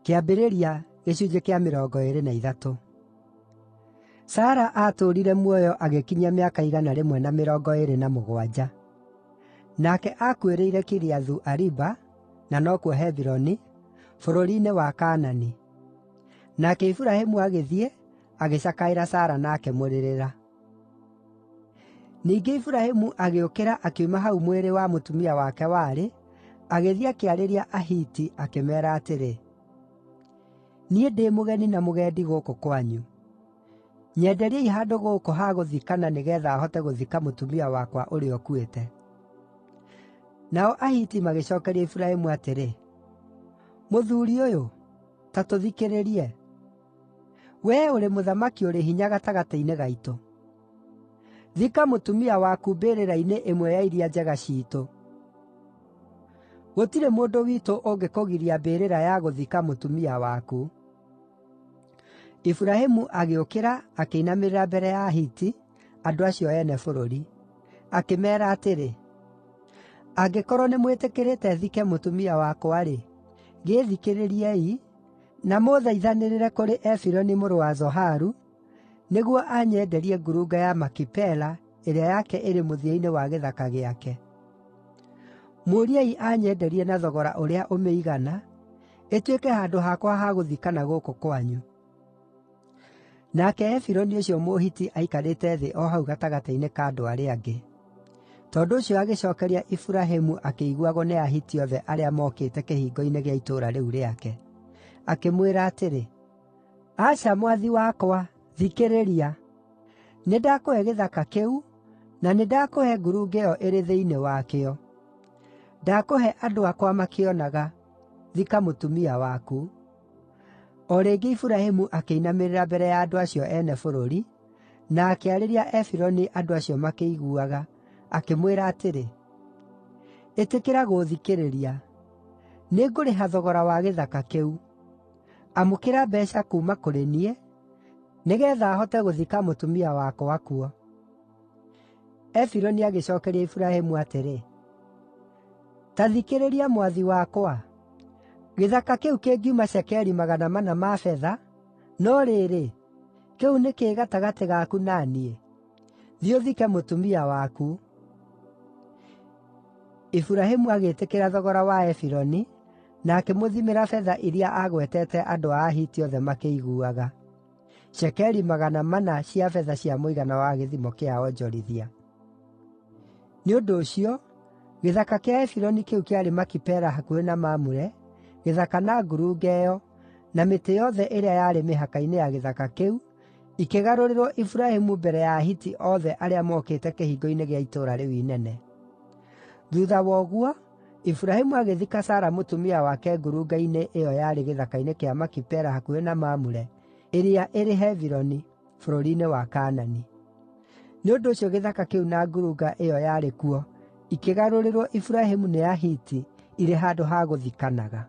Kĩambĩrĩria gĩcunjĩ kĩa 23. Sara aatũũrire muoyo agĩkinyia mĩaka 127. Nake aakuĩrĩire Kiriathu-Ariba, na nokuo Hebironi, bũrũri-inĩ wa Kaanani. Nake Iburahĩmu agĩthiĩ, agĩcakaĩra Sara na akĩmũrĩrĩra. Ningĩ Iburahĩmu agĩũkĩra akiuma hau mwĩrĩ wa mũtumia wake warĩ, agĩthiĩ akĩarĩria Ahiti, akĩmeera atĩrĩ, niĩ ndĩ mũgeni na mũgendi gũkũ kwanyu. Nyenderiai handũ gũkũ ha gũthikana nĩgeetha hote gũthika mũtumia wakwa ũrĩa ũkuĩte. Nao Ahiti magĩcookeria Iburahĩmu atĩrĩ, mũthuuri ũyũ, ta tũthikĩrĩrie. Wee ũrĩ mũthamaki ũrĩ hinya gatagatĩ-inĩ gaitũ. Thika mũtumia waku mbĩrĩra-inĩ ĩmwe ya iria njega ciitũ. Gũtirĩ mũndũ witũ ũngĩkũgiria mbĩrĩra ya gũthika mũtumia waku. Iburahĩmu agĩũkĩra akĩinamĩrĩra mbere ya Ahiti, andũ acio ene bũrũri. Akĩmeera atĩrĩ, angĩkorwo nĩmwĩtĩkĩrĩte thike mũtumia wakwa-rĩ, gĩĩthikĩrĩriei, na mũthaithanĩrĩre kũrĩ Efironi mũrũ wa Zoharu, nĩguo anyenderie ngurunga ya Makipela ĩrĩa yake ĩrĩ mũthia-inĩ wa gĩthaka gĩake. Mũũriei anyenderie na thogora ũrĩa ũmĩigana, ĩtuĩke handũ hakwa ha gũthikana gũkũ kwanyu. Nake Efironi ũcio Mũhiti aikarĩte thĩ o hau gatagatĩ-inĩ ka andũ arĩa angĩ. Tondũ ũcio agĩcookeria Iburahĩmu akĩiguagwo nĩ Ahiti othe arĩa mokĩte kĩhingo-inĩ gĩa itũũra rĩu rĩake. Akĩmwĩra atĩrĩ, aca mwathi wakwa, thikĩrĩria. Nĩndakũhe gĩthaka kĩu, na nĩndakũhe ngurunga ĩyo ĩrĩ thĩinĩ wakĩo. Ndakũhe andũ akwa makĩonaga, thika mũtumia waku. O rĩngĩ Iburahĩmu akĩinamĩrĩra mbere ya andũ acio ene bũrũri, na akĩarĩria Efironi andũ acio makĩiguaga, akĩmwĩra atĩrĩ, ĩtĩkĩra gũthikĩrĩria. Nĩngũrĩha thogora wa gĩthaka kĩu. Amũkĩra mbeeca kuuma kũrĩ niĩ, nĩgeetha hote gũthika mũtumia wakwa kuo. Efironi agĩcookeria Iburahĩmu atĩrĩ, ta thikĩrĩria mwathi wakwa. Gĩthaka kĩu kĩngiuma cekeri 400 ma betha, no rĩrĩ, kĩu nĩ kĩĩ gatagatĩ gaku na niĩ? Thiĩ ũthike mũtumia waku. Iburahĩmu agĩĩtĩkĩra thogora wa Efironi, na akĩmũthimĩra betha iria agwetete andũ a Ahiti othe makĩiguaga, cekeri 400 cia betha cia mũigana wa gĩthimo kĩa onjorithia. Nĩ ũndũ ũcio, gĩthaka kĩa Efironi kĩu kĩarĩ Makipela hakuhĩ na Mamure, gĩthaka na ngurunga ĩyo, na mĩtĩ yothe ĩrĩa yarĩ mĩhaka-inĩ ya gĩthaka kĩu, ikĩgarũrĩrwo Iburahĩmu mbere ya Ahiti othe arĩa mokĩte kĩhingo-inĩ gĩa itũũra rĩu inene. Thuutha wa ũguo, Iburahĩmu agĩthika Sara mũtumia wake ngurunga-inĩ ĩyo yarĩ gĩthaka-inĩ kĩa Makipela hakuhĩ na Mamure, ĩrĩa ĩrĩ Hebironi, bũrũri-inĩ wa Kaanani. Nĩ ũndũ ũcio gĩthaka kĩu na ngurunga ĩyo yarĩ kuo ikĩgarũrĩrwo Iburahĩmu nĩ Ahiti irĩ handũ ha gũthikanaga.